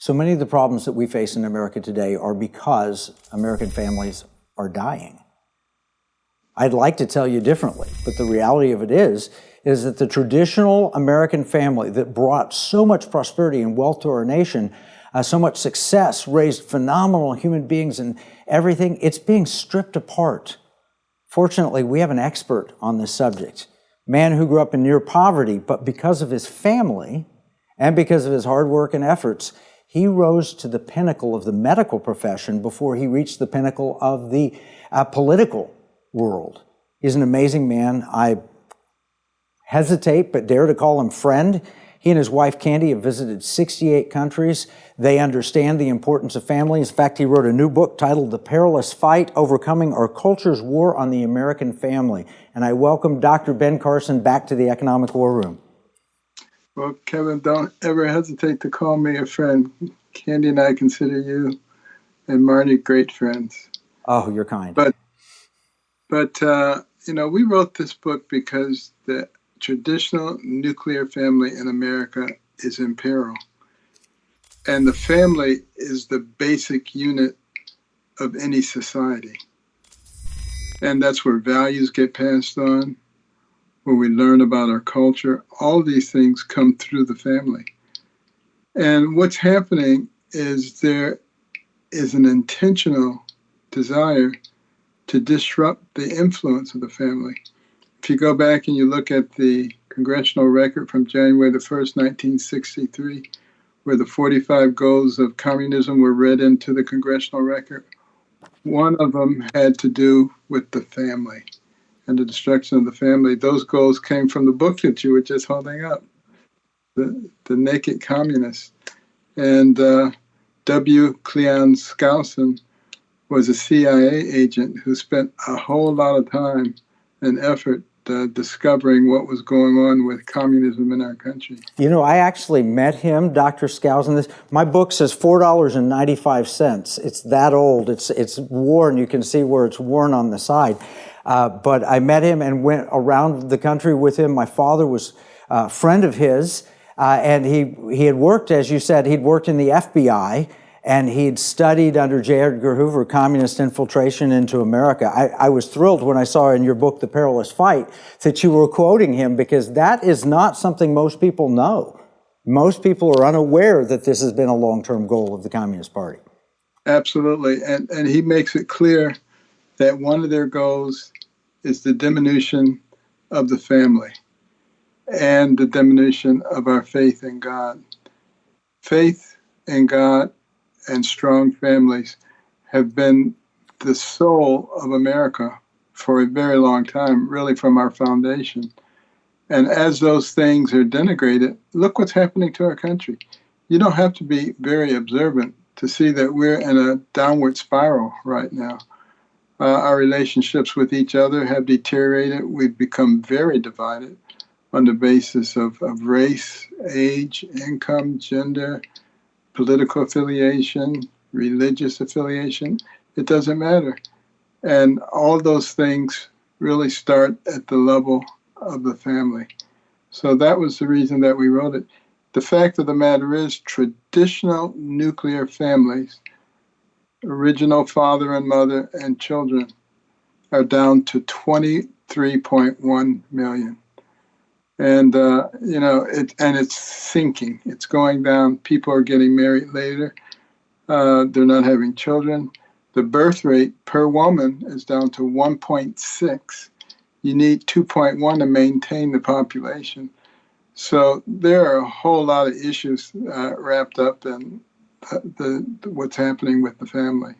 So many of the problems that we face in America today are because American families are dying. I'd like to tell you differently, but the reality of it is that the traditional American family that brought so much prosperity and wealth to our nation, so much success, raised phenomenal human beings and everything, it's being stripped apart. Fortunately, we have an expert on this subject, a man who grew up in near poverty, but because of his family and because of his hard work and efforts, he rose to the pinnacle of the medical profession before he reached the pinnacle of the political world. He's an amazing man. I hesitate but dare to call him friend. He and his wife Candy have visited 68 countries. They understand the importance of family. In fact, he wrote a new book titled The Perilous Fight, Overcoming Our Culture's War on the American Family. And I welcome Dr. Ben Carson back to the Economic War Room. Well, Kevin, don't ever hesitate to call me a friend. Candy and I consider you and Marty great friends. Oh, you're kind. But we wrote this book because the traditional nuclear family in America is in peril. And the family is the basic unit of any society. And that's where values get passed on, where we learn about our culture. All these things come through the family. And what's happening is there is an intentional desire to disrupt the influence of the family. If you go back and you look at the congressional record from January the 1st, 1963, where the 45 goals of communism were read into the congressional record, one of them had to do with the family and the destruction of the family. Those goals came from the book that you were just holding up, The Naked Communist. And W. Cleon Skousen was a CIA agent who spent a whole lot of time and effort discovering what was going on with communism in our country. You know, I actually met him, Dr. Skousen. My book says $4.95. It's that old. It's worn. You can see where it's worn on the side. But I met him and went around the country with him. My father was a friend of his, and he had worked, as you said, he'd worked in the FBI, and he'd studied under J. Edgar Hoover communist infiltration into America. I was thrilled when I saw in your book, The Perilous Fight, that you were quoting him, because that is not something most people know. Most people are unaware that this has been a long-term goal of the Communist Party. Absolutely. And he makes it clear that one of their goals is the diminution of the family and the diminution of our faith in God. Faith in God and strong families have been the soul of America for a very long time, really from our foundation. And as those things are denigrated, look what's happening to our country. You don't have to be very observant to see that we're in a downward spiral right now. Our relationships with each other have deteriorated. We've become very divided on the basis of race, age, income, gender, political affiliation, religious affiliation. It doesn't matter. And all those things really start at the level of the family. So that was the reason that we wrote it. The fact of the matter is, traditional nuclear families, original father and mother and children, are down to 23.1 million. And, it's sinking. It's going down. People are getting married later. They're not having children. The birth rate per woman is down to 1.6. You need 2.1 to maintain the population. So there are a whole lot of issues wrapped up in what's happening with the family.